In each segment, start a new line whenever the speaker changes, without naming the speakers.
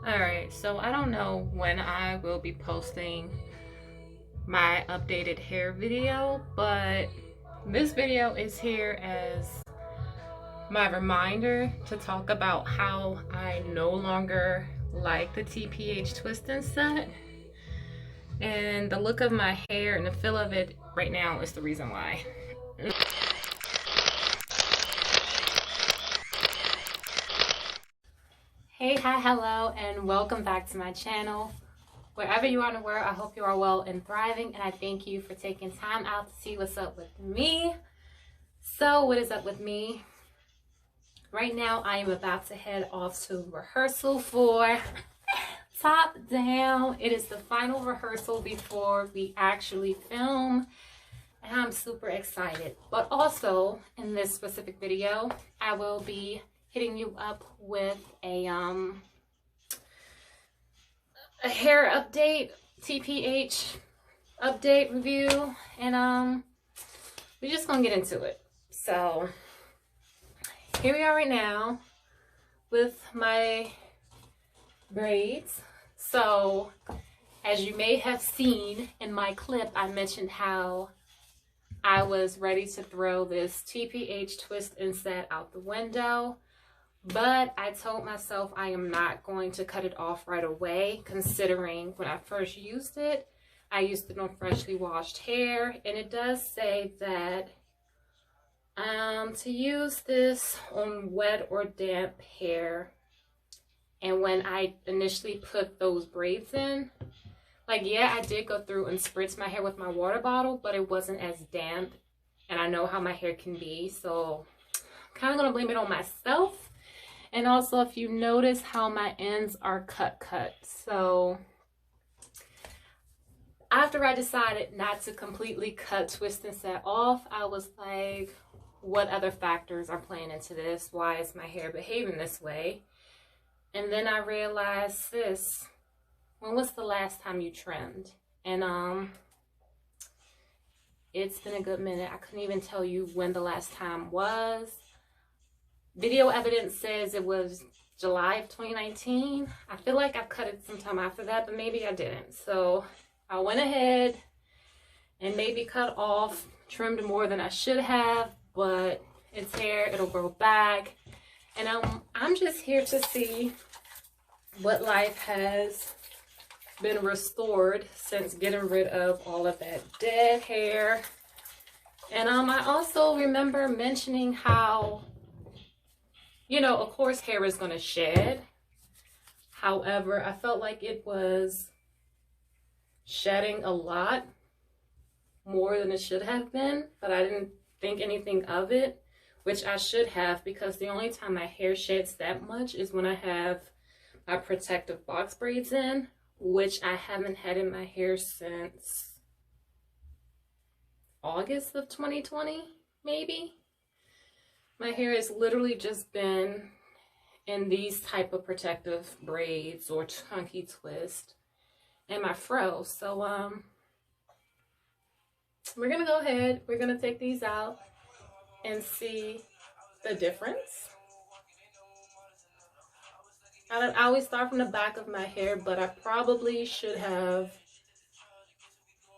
Alright, so I don't know when I will be posting my updated hair video, but this video is here as my reminder to talk about how I no longer like the TPH twist and set. And the look of my hair and the feel of it right now is the reason why. Hey, hi, hello, and welcome back to my channel. Wherever you are in the world, I hope you are well and thriving, and I thank you for taking time out to see what's up with me. So, what is up with me? Right now, I am about to head off to rehearsal for Top Down. It is the final rehearsal before we actually film, and I'm super excited. But also, in this specific video, I will be hitting you up with a hair update, TPH update review, and we're just gonna get into it. So here we are right now with my braids. So as you may have seen in my clip, I mentioned how I was ready to throw this TPH twist and set out the window, but I told myself I am not going to cut it off right away, considering when I first used it, I used it on freshly washed hair, and it does say that to use this on wet or damp hair. And when I initially put those braids in, like, yeah, I did go through and spritz my hair with my water bottle, but it wasn't as damp, and I know how my hair can be, so I'm kind of gonna blame it on myself. And also, if you notice how my ends are cut. So after I decided not to completely cut, twist, and set off, I was like, what other factors are playing into this? Why is my hair behaving this way? And then I realized, sis, when was the last time you trimmed? And it's been a good minute. I couldn't even tell you when the last time was. Video evidence says it was July of 2019. I feel like I've cut it sometime after that, but maybe I didn't. So I went ahead and maybe cut off, trimmed more than I should have, but it's hair, it'll grow back. And I'm just here to see what life has been restored since getting rid of all of that dead hair. And I also remember mentioning how, you know, of course hair is going to shed. However, I felt like it was shedding a lot more than it should have been, but I didn't think anything of it, which I should have, because the only time my hair sheds that much is when I have my protective box braids in, which I haven't had in my hair since August of 2020, maybe. My hair has literally just been in these type of protective braids or chunky twist and my fro. So we're gonna go ahead, we're gonna take these out and see the difference. I always start from the back of my hair, but I probably should have,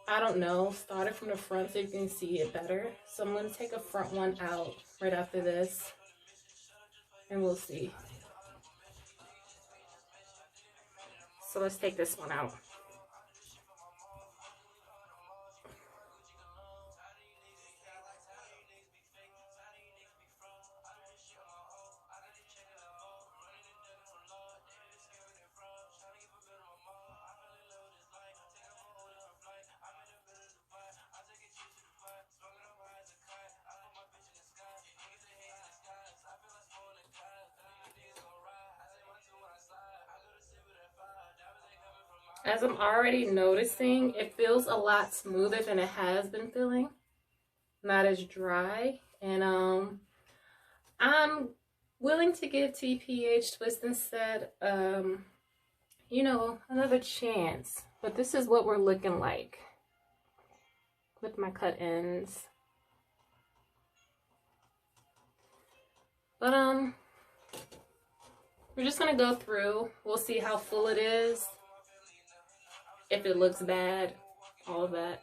I don't know, started from the front so you can see it better. So I'm going to take a front one out right after this, and we'll see. So let's take this one out. As I'm already noticing, it feels a lot smoother than it has been feeling. Not as dry. And I'm willing to give TPH twist and set you know, another chance. But this is what we're looking like with my cut ends. But we're just gonna go through. We'll see how full it is, if it looks bad, all of that.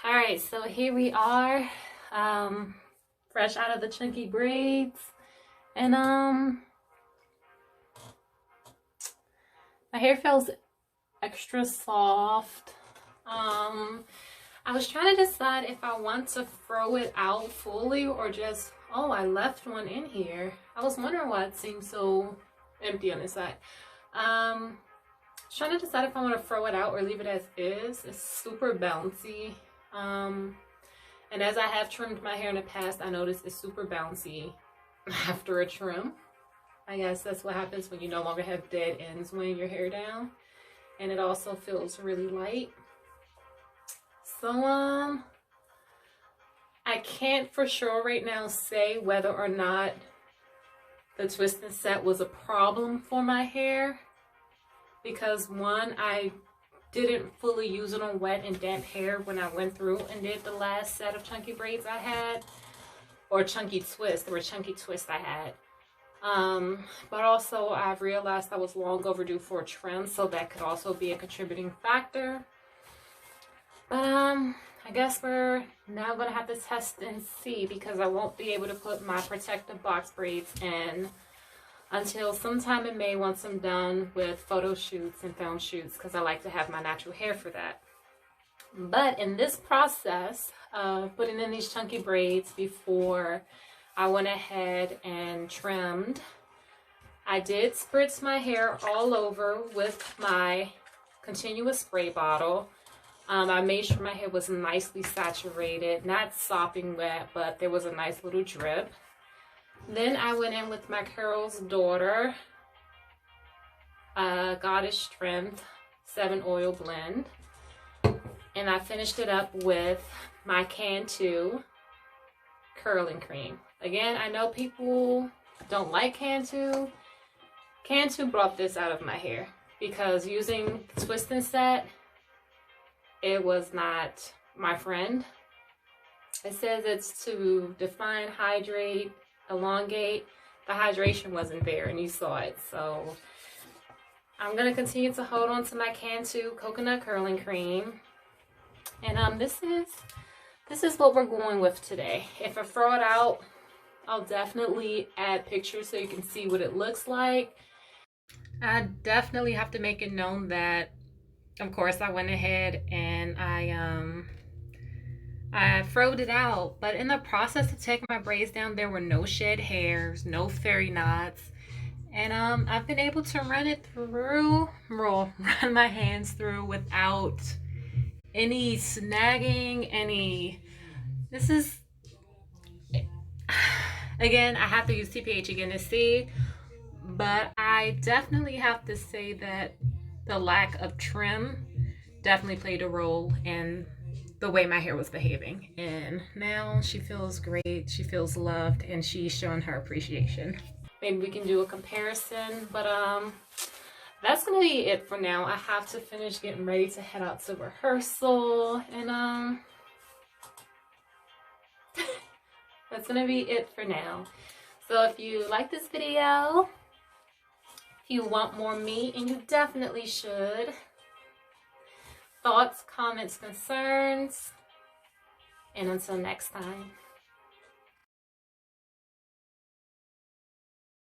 Alright, so here we are, fresh out of the chunky braids, and my hair feels extra soft. I was trying to decide if I want to throw it out fully or just, oh, I left one in here. I was wondering why it seemed so empty on this side. Trying to decide if I want to throw it out or leave it as is. It's super bouncy. And as I have trimmed my hair in the past, I noticed it's super bouncy after a trim. I guess that's what happens when you no longer have dead ends weighing your hair down. And it also feels really light. So, I can't for sure right now say whether or not the twist and set was a problem for my hair. Because one, I didn't fully use it on wet and damp hair when I went through and did the last set of chunky braids I had, or chunky twists. There were chunky twists I had, but also I've realized I was long overdue for a trim, so that could also be a contributing factor. But I guess we're now gonna have to test and see, because I won't be able to put my protective box braids in until sometime in May once I'm done with photo shoots and film shoots, because I like to have my natural hair for that. But in this process of putting in these chunky braids before I went ahead and trimmed, I did spritz my hair all over with my continuous spray bottle. I made sure my hair was nicely saturated, not sopping wet, but there was a nice little drip. Then I went in with my Carol's Daughter Goddess Strength 7 oil blend, and I finished it up with my Cantu curling cream. Again, I know people don't like Cantu. Cantu brought this out of my hair, because using twist and set, it was not my friend. It says it's to define, hydrate, elongate. The hydration wasn't there, and you saw it. So I'm gonna continue to hold on to my Cantu coconut curling cream, and this is what we're going with today. If I throw it out, I'll definitely add pictures so you can see what it looks like. I definitely have to make it known that, of course, I went ahead and I throwed it out, but in the process of taking my braids down, there were no shed hairs, no fairy knots, and I've been able to run it through, run my hands through without any snagging, this is, again, I have to use TPH again to see, but I definitely have to say that the lack of trim definitely played a role in the way my hair was behaving. And now she feels great, she feels loved, and she's showing her appreciation. Maybe we can do a comparison, but that's gonna be it for now. I have to finish getting ready to head out to rehearsal, and that's gonna be it for now. So if you like this video, if you want more me, and you definitely should, thoughts, comments, concerns, and until next time.